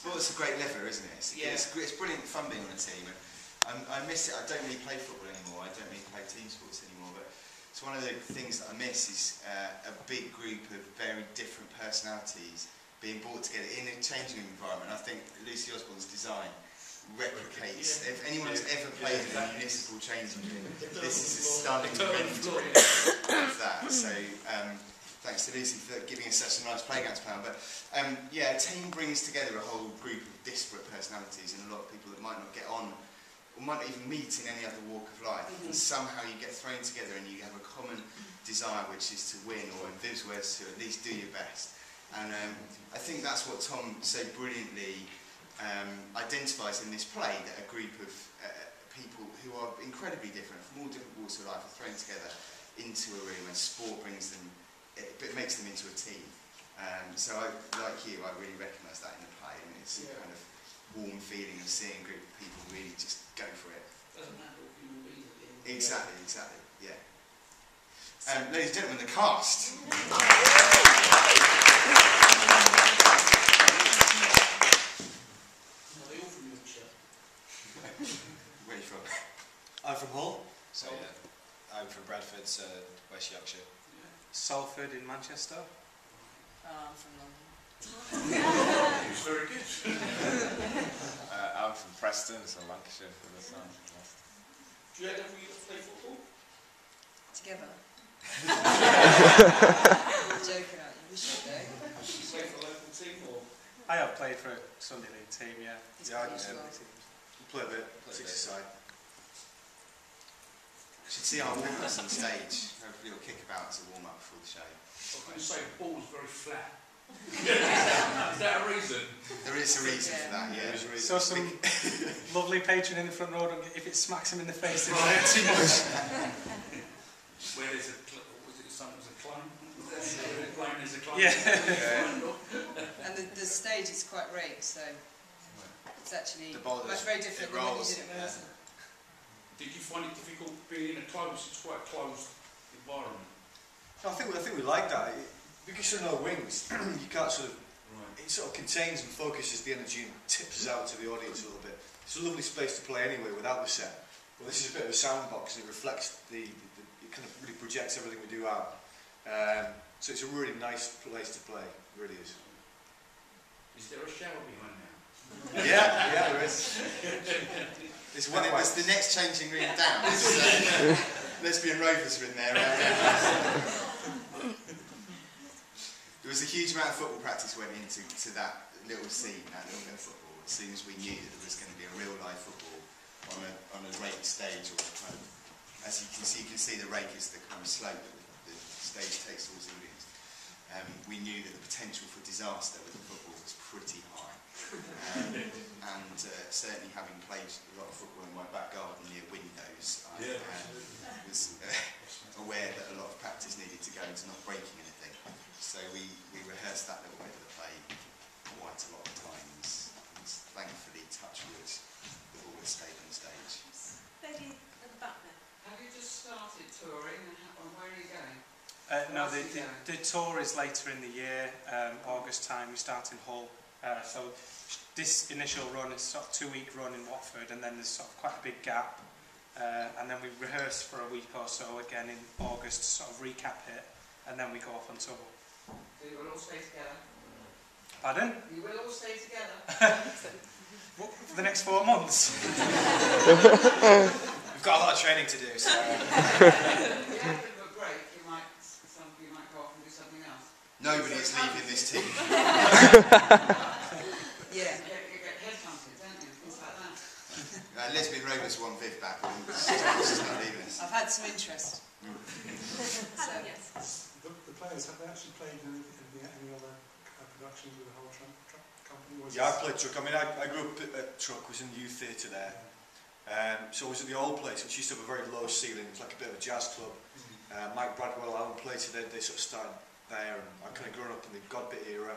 Sport's a great lever, isn't it? It's brilliant fun being on a team. And I miss it. I don't really play football anymore. I don't really play team sports anymore. But it's one of the things that I miss is a big group of very different personalities being brought together in a changing room environment. I think Lucy Osborne's design replicates. If anyone's ever played in a municipal changing room, this is a stunning rendering of that. So thanks to Lucy for giving us such a nice playground to play on. But yeah, a team brings together a whole group of disparate personalities and a lot of people that might not get on or might not even meet in any other walk of life. And somehow you get thrown together and you have a common desire, which is to win, or in Viv's words, to at least do your best. And I think that's what Tom so brilliantly identifies in this play, that a group of people who are incredibly different from all different walks of life are thrown together into a room, and sport brings them, it makes them into a team. So I, like you, I really recognise that in the play, and it's a kind of warm feeling of seeing a group of people really just go for it. Doesn't matter what you will be at the end. Exactly, yeah. Ladies and gentlemen, the cast. Are they all from Yorkshire? Where are you from? I'm from Hull. So yeah, I'm from Bradford, so West Yorkshire. Salford in Manchester. I'm from London. It's very good. I'm from Preston, so Lancashire for the sun. Do you ever play football? Together. Joking, aren't you? We should though. You play for a local team or? I have played for a Sunday League team, yeah. Yeah, I play a bit, 6-a-side. You should see our warm-ups on stage. Hopefully we'll kick about as a warm-up before the show. I was going to say the ball's very flat. Is that a reason? There is a reason for that, yeah. So some lovely patron in the front row, if it smacks him in the face, it won't hurt too much. Where there's a, was it something was a climb? There's a climb. Yeah. And the stage is quite rigged, so it's actually much very different than when you did it in rehearsal. Did you find it difficult being in a closed, it's quite a closed environment? I think we like that. Because there are no wings, you can't sort of, it sort of contains and focuses the energy and tips us out to the audience a little bit. It's a lovely space to play anyway without the set. But this is a bit of a sound box and it reflects it kind of really projects everything we do out. So it's a really nice place to play, it really is. Is there a shower behind now? Yeah, there is. It's the next changing room down. Lesbian Rovers are in there. There was a huge amount of football practice went into that little scene, that little bit of football, as soon as we knew that there was going to be a real live football on a rake stage, or kind of, as you can see the rake is the kind of slope that the stage takes towards the audience. We knew that the potential for disaster with the football was pretty high. And certainly having played a lot of football in my back garden near windows, I was aware that a lot of practice needed to go into not breaking anything. So we rehearsed that little bit of the play quite a lot of times. And thankfully, touch wood, the ball has stayed on the stage. Lady at the back there. Have you just started touring and where are you going? No, the tour is later in the year, August time. We start in Hull. So this initial run is sort of 2-week run in Watford, and then there's sort of quite a big gap. And then we rehearse for a week or so again in August to sort of recap it, and then we go off on tour. So you will all stay together? Pardon? You will all stay together? For the next 4 months. We've got a lot of training to do, so... Yeah, a break, you might go off and do something else. Nobody is leaving this team. Yeah. You get headhunted, don't you? Things like that. Lesbian Rovers want Viv back. She's not leaving us. I've had some interest. So, Yes. The players, have they actually played in any other productions with the whole company? Yeah, I played Truck. I mean, I grew up at Truck, was in the youth theatre there. So I was at the old place, which used to have a very low ceiling. It was like a bit of a jazz club. Mike Bradwell, Alan Plater, they sort of started there, and I kind of grown up in the Godbit era.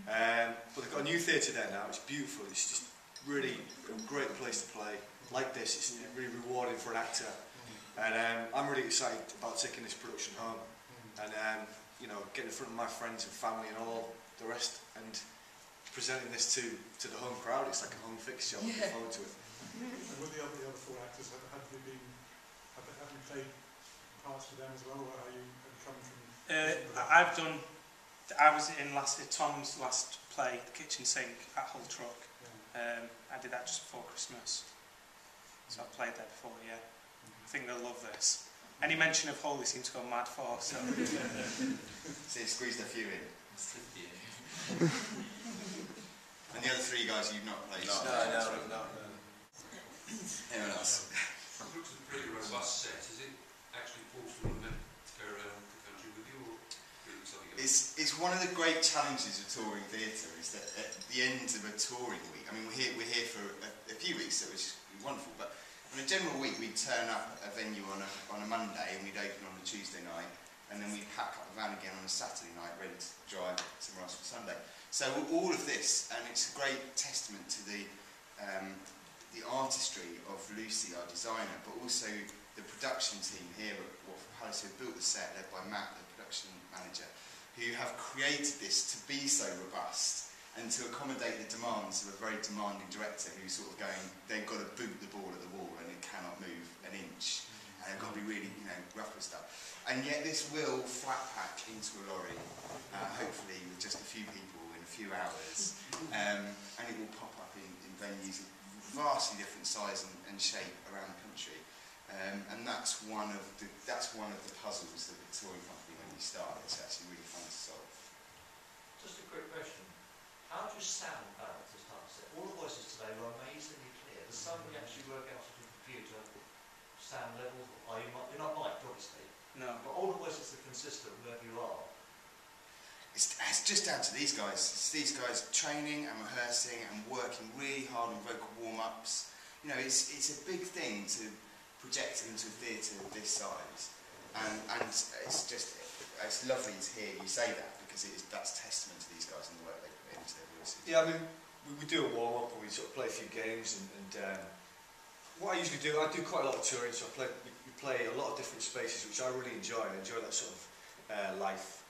But they've got a new theatre there now. It's beautiful. It's just really a great place to play. Like this, it's really rewarding for an actor. And I'm really excited about taking this production home. And you know, getting in front of my friends and family and all the rest, and presenting this to the home crowd. It's like a home fixture. I'm looking forward to it. And with the other four actors, have you played parts with them as well, or have you come from? I was in Tom's last play, The Kitchen Sink, at Hull Truck. Yeah. I did that just before Christmas, so I played there before. Yeah, I think they'll love this. Any mention of Hull, they seem to go mad for. So, so you squeezed a few in. And the other three guys you've not played? No. Anyone else? It looks a pretty robust set. Is it actually possible to go around the country with you, or something else? It's one of the great challenges of touring theatre is that at the end of a touring week, I mean we're here for a few weeks, so it's wonderful, but on a general week we'd turn up at a venue on a Monday and we'd open on a Tuesday night, and then we'd pack up the van again on a Saturday night ready to drive somewhere else for Sunday. So all of this, and it's a great testament to the artistry of Lucy, our designer, but also the production team here at Watford Palace, who built the set, led by Matt, the production manager, who have created this to be so robust and to accommodate the demands of a very demanding director who's sort of going, they've got to boot the ball at the wall and it cannot move an inch, and they've got to be really, rough with stuff. And yet this will flat pack into a lorry, hopefully with just a few people in a few hours, and it will pop up in venues of vastly different size and shape around the country. And that's one of the puzzles that the touring company, when you start, it's actually really fun to solve. Just a quick question. How do you sound balance as part of it? All the voices today were amazingly clear. Does somebody actually work out on the computer sound levels? You're not mic'd, obviously. No. But all the voices are consistent wherever you are. It's just down to these guys. It's these guys training and rehearsing and working really hard on vocal warm-ups. It's a big thing to project into a theatre of this size, and it's lovely to hear you say that, because that's testament to these guys and the work they put into their voices. Yeah, I mean, we do a warm-up and we sort of play a few games, and what I usually do, I do quite a lot of touring, so we play a lot of different spaces, which I really enjoy. I enjoy that sort of life.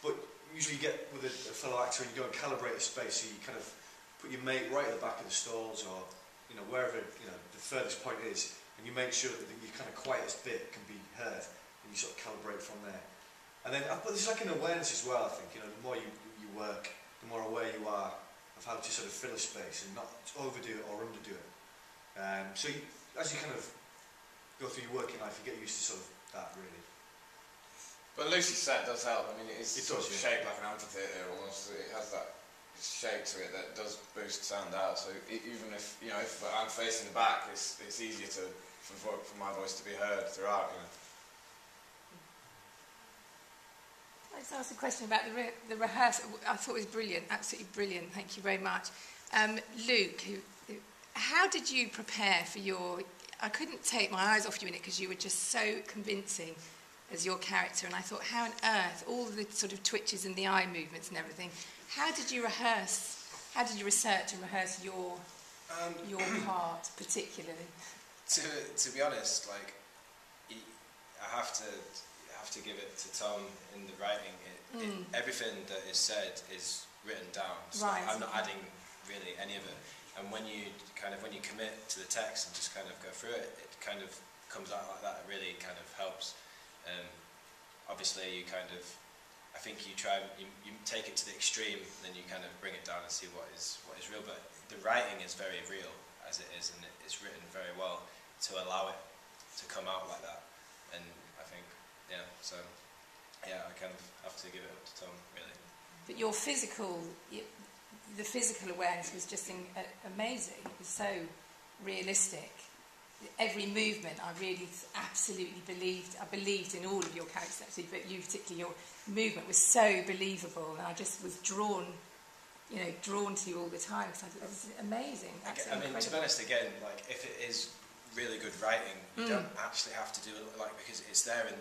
But usually you get with a fellow actor and you go and calibrate a space, so you kind of put your mate right at the back of the stalls, or wherever the furthest point is, and you make sure that your kind of quietest bit can be heard, and you sort of calibrate from there. And then, but there's like an awareness as well, I think. The more you work, the more aware you are of how to sort of fill a space and not overdo it or underdo it. So as you kind of go through your working life, you get used to sort of that, really. But Lucy's set does help. I mean, it is sort of shaped like an amphitheatre almost. It has that shape to it that does boost sound out. So even if if I'm facing the back, it's easier for my voice to be heard throughout. I just asked a question about the rehearsal. I thought it was brilliant, absolutely brilliant. Thank you very much, Luke. How did you prepare for your? I couldn't take my eyes off you in it because you were just so convincing as your character, and I thought, how on earth, all the sort of twitches and the eye movements and everything, how did you rehearse, how did you research and rehearse your part particularly? To be honest, I have to give it to Tom in the writing. Everything that is said is written down, so right. I'm not adding really any of it. And when you commit to the text and just kind of go through it, it kind of comes out like that. It really kind of helps. Obviously, I think you take it to the extreme, then you kind of bring it down and see what is real. But the writing is very real as it is, and it's written very well to allow it to come out like that. And I think, I kind of have to give it up to Tom, really. But your the physical awareness was just amazing. It was so realistic. Every movement, I really absolutely believed. I believed in all of your characters, actually, but you particularly, your movement was so believable, and I just was drawn to you all the time, because it was amazing. I mean, to be honest, again, if it is really good writing, you don't actually have to do it, because it's there in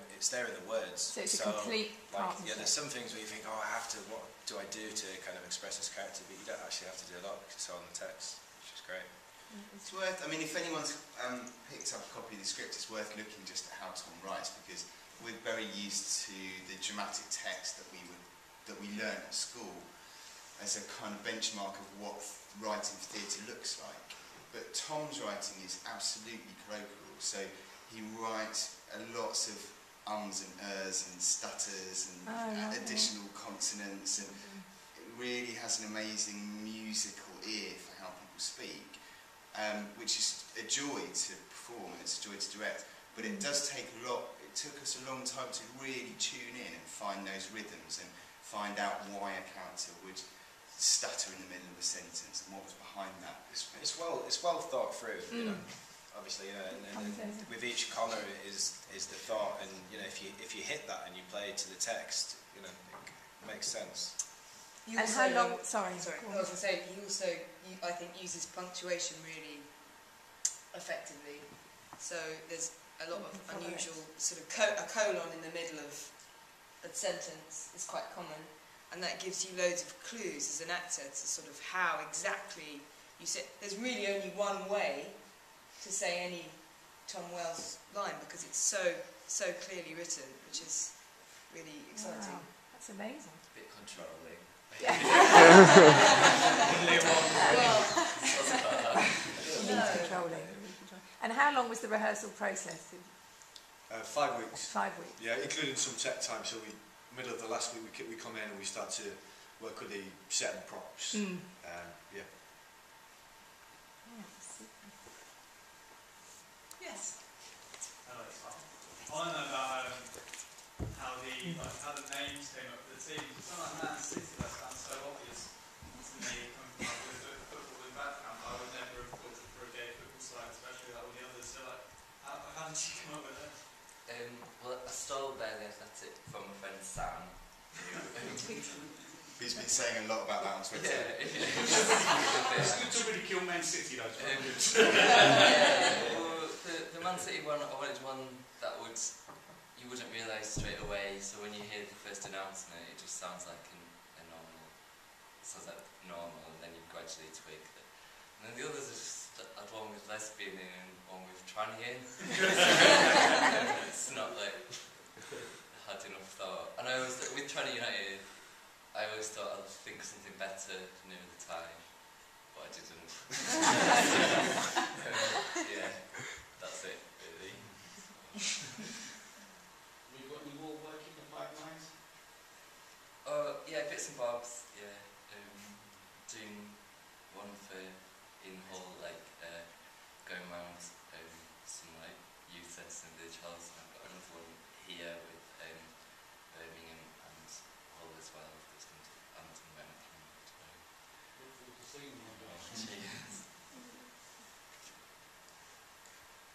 the words. So it's a complete partnership. There's some things where you think, what do I do to kind of express this character, but you don't actually have to do a lot because it's all in the text, which is great. It's worth, if anyone's picked up a copy of the script, it's worth looking just at how Tom writes, because we're very used to the dramatic text that we learn at school. as a kind of benchmark of what writing for theatre looks like. But Tom's writing is absolutely colloquial, so he writes lots of ums and ers and stutters and additional consonants, and it really has an amazing musical ear for how people speak, which is a joy to perform and it's a joy to direct. But it does take a lot. It took us a long time to really tune in and find those rhythms and find out why a character would stutter in the middle of a sentence and what was behind that. It's well thought through. You know, obviously, and with each comma is the thought, and you know, if you hit that and you play it to the text, you know, it makes sense. You and also, how long? Sorry. I was going to say, he also, I think, uses punctuation really effectively. So there's a lot of unusual sort of a colon in the middle of a sentence is quite common, and that gives you loads of clues as an actor to sort of how exactly you say. There's really only one way to say any Tom Wells line because it's so clearly written, which is really exciting. Wow, that's amazing. A bit controlling. Controlling. And how long was the rehearsal process? 5 weeks. 5 weeks. Yeah, including some tech time. So middle of the last week we come in and we start to work with the set and props. Yeah. Yes. Hello, it's Mark. I want to know about how the names came up for the team. Something like Man City, that sounds so obvious to me. Coming from a footballing background, I would never have thought for a gay football side, especially like all the others. So, like, how did you come up with it? Well, I stole Bear the Athletic from my friend Sam. He's been saying a lot about that on Twitter. Yeah, it's good to really kill Man City, though. Well, the Man City one, I wanted one that you wouldn't realise straight away. So when you hear the first announcement, it just sounds like a normal. It sounds like normal, and then you gradually twig that. And then the others are just, I'd one with lesbian and one with tranny in. It's not like I had enough thought. And I always, with Tranny United, I always thought I'd think of something better near the time, but I didn't. Yeah, that's it, really. We've got any more work in the pipelines? Yeah, bits and bobs, yeah. Doing one for in Hull, like going around some like youth centres in the Charles, and I've got another one here with Birmingham and Hull as well. That's going to Anton when I can. Look forward to seeing them. Cheers.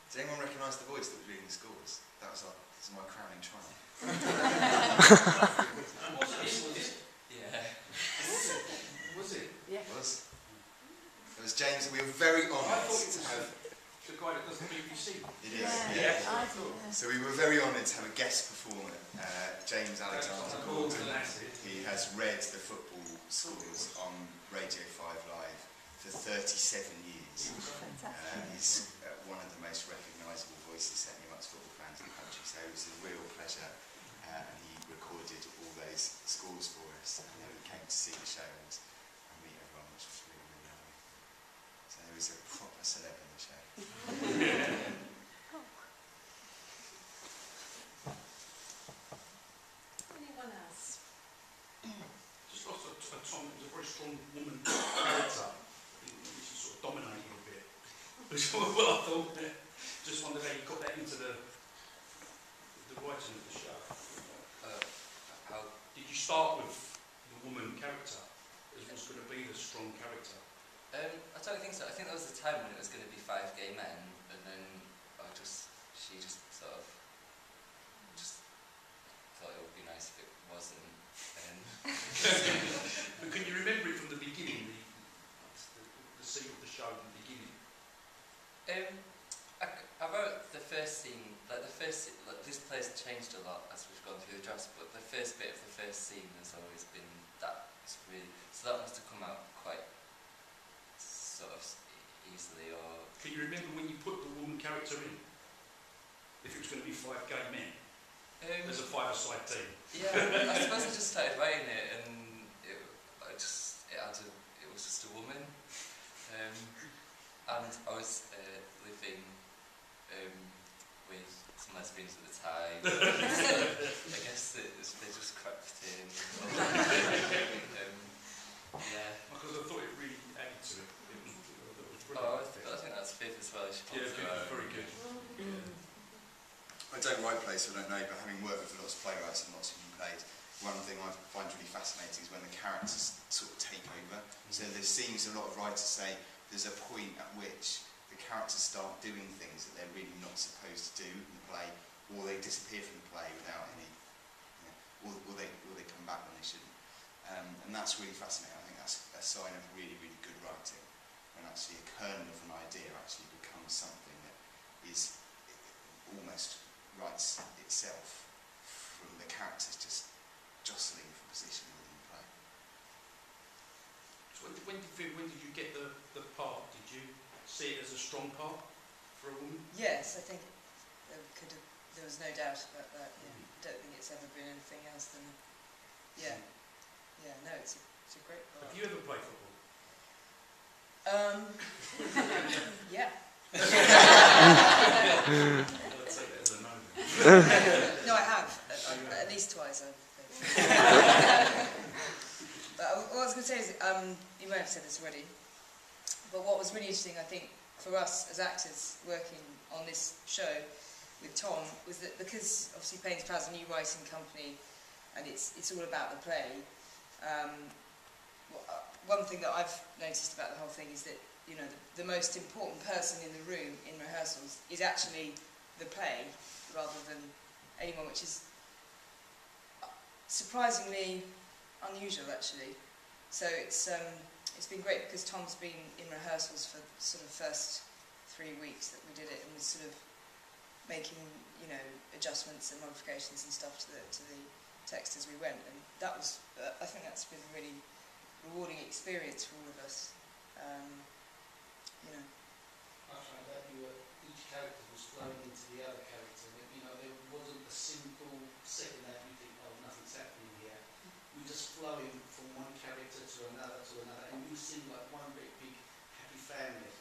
Does anyone recognise the voice that was reading the scores? That was my crowning triumph. Was it? Yeah. Was it? Yeah. It was. It was James. We were very honoured to have. The guy that does the BBC. It is. Yeah. So we were very honoured to have a guest performer, James Alexander Gordon. He has read the football scores on Radio 5 Live for 37 years. He's one of the most recognisable voices, certainly amongst football fans in the country. So it was a real pleasure, and he recorded all those scores for us. And then we came to see the show and meet everyone, which was really, really lovely. So there was a proper celeb in the show. Anyone else? Just lots of Tom was a very strong woman character, which is sort of dominating a bit. Well, I thought, just wondered how you got that into the writing of the show. How did you start with the woman character as was going to be the strong character? I don't think so. I think there was a time when it was going to be 5 gay men, and then she just sort of thought it would be nice if it wasn't. But can you remember it from the beginning, the scene of the show from the beginning? I wrote the first scene, this play's changed a lot as we've gone through the drafts, but the first bit of the first scene has always been that. It's really, so that must have come out quite sort of easily. Or can you remember when you put the woman character in? If it was going to be 5 gay men as a 5-a-side team? Yeah, I suppose I just started writing it, and it And I was living with some lesbians at the time. So I guess they just crept in. Yeah. Because I thought it really added to it. I think that's Viv as well. She Viv is very good. I don't write plays, so I don't know, but having worked with lots of playwrights and lots of new plays, one thing I find really fascinating is when the characters sort of take over. So there seems a lot of writers say there's a point at which the characters start doing things that they're really not supposed to do in the play, or they disappear from the play without any, or they come back when they shouldn't. And that's really fascinating. I think that's a sign of really, really good writing, when actually a kernel of an idea actually becomes something that is almost writes itself from the characters just jostling for position within the play. So when did you get the part? Did you see it as a strong part for a woman? Yes, I think there was no doubt about that. Yeah. I don't think it's ever been anything else than no, it's a great part. Have you ever played football? Yeah. Let's say that as a no. No, I have. At least twice. But what I was going to say is, you may have said this already, but what was really interesting, I think, for us as actors working on this show with Tom, was that because obviously Payne's Plough's a new writing company, and it's all about the play. One thing that I've noticed about the whole thing is that the most important person in the room in rehearsals is actually the play rather than anyone, which is surprisingly unusual actually. So it's been great because Tom's been in rehearsals for sort of first 3 weeks that we did it, and was sort of making adjustments and modifications and stuff to the text as we went, and that was I think that's been a really rewarding experience for all of us. I found that each character was flowing into the other character. There wasn't a single second that you think, oh, nothing's happening here. We're just flowing from one character to another, and we seem like one big happy family.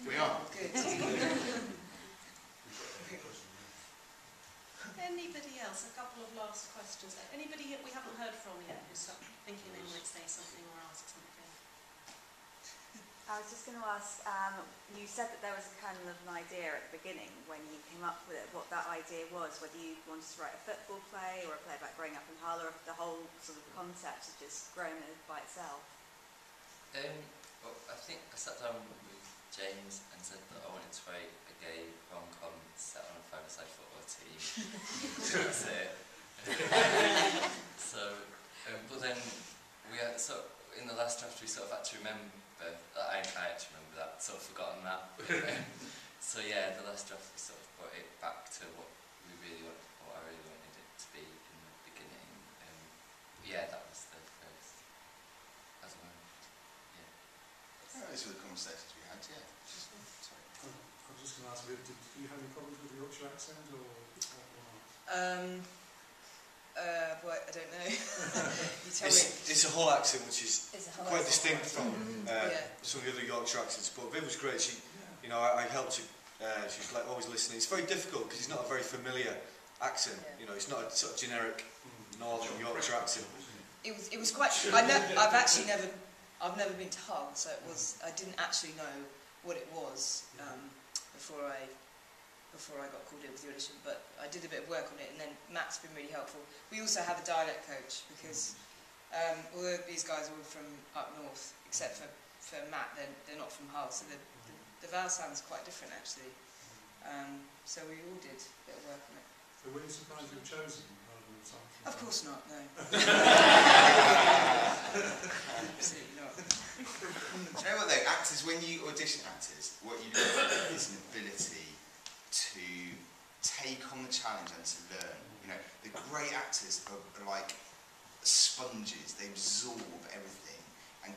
We are. Good. Anybody else? A couple of last questions. Anybody we haven't heard from yet who's thinking they might say something or ask something? I was just going to ask, you said that there was a kernel of an idea at the beginning when you came up with it, what that idea was, whether you wanted to write a football play or a play about growing up in Hull, or if the whole sort of concept had just grown by itself. Well, I think I sat down with James and said that I wanted to write a gay rom-com set on a five-a-side football team. That's it. But then we had, in the last draft we sort of had to remember that I actually remember that, sort of forgotten that. So yeah, the last draft we sort of brought it back to what I really wanted it to be in the beginning. Yeah, that was the first. As well. Yeah. Those were the conversations we had. Yeah. Sorry. I was just going to ask you, do you have any problems with the Yorkshire accent or not? Well, I don't know. You tell me. It's a Hull accent, which is quite distinct from some of the other Yorkshire accents. But Viv was great. She, I helped her. She's like always listening. It's very difficult because it's not a very familiar accent. Yeah. It's not a sort of generic Northern Yorkshire accent. It was quite. I've never been to Hull, so I didn't actually know what it was before I got called in with the audition, but I did a bit of work on it, and then Matt's been really helpful. We also have a dialect coach because although these guys are all from up north, except for Matt, they're not from Hull, so the vowel sounds quite different actually. So we all did a bit of work on it. So were you surprised you were chosen rather than something? Of course not, no. Absolutely not. Do you know what though, actors, when you audition actors, what you look for is an ability to take on the challenge and to learn. The great actors are like sponges. They absorb everything and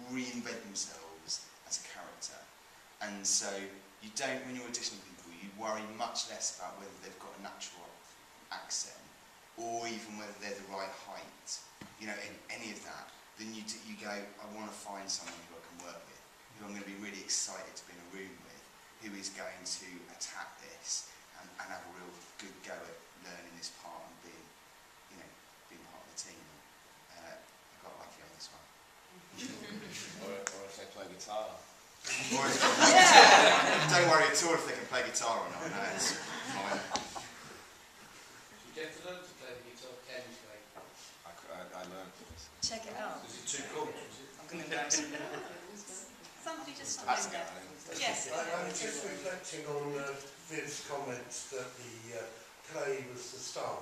reinvent themselves as a character. And so you don't, when you're auditioning people, you worry much less about whether they've got a natural accent or even whether they're the right height, in any of that, then you go, I want to find someone who I can work with. who I'm going to be really excited to be in a room with, who is going to attack this and have a real good go at learning this part and being, you know, being part of the team. I got lucky on this one. or if they play guitar. Or if don't worry at all if they can play guitar or not. No, it's fine. You get to learn to play the guitar, can you play? I learned. Check it out. Is it too cold? I'm going to go. Somebody just That's something good. there. Yes. I'm just reflecting on Viv's comments that the play was the star,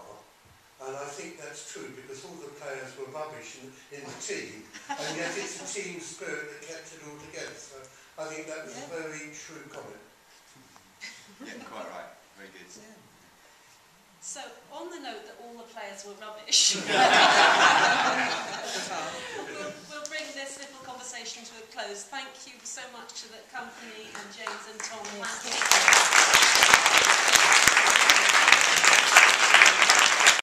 and I think that's true because all the players were rubbish in the team, and yet it's the team spirit that kept it all together. So I think that was a very true comment. Yeah, quite right. Very good. Yeah. So, on the note that all the players were rubbish, we'll bring this little conversation to a close. Thank you so much to the company and James and Tom.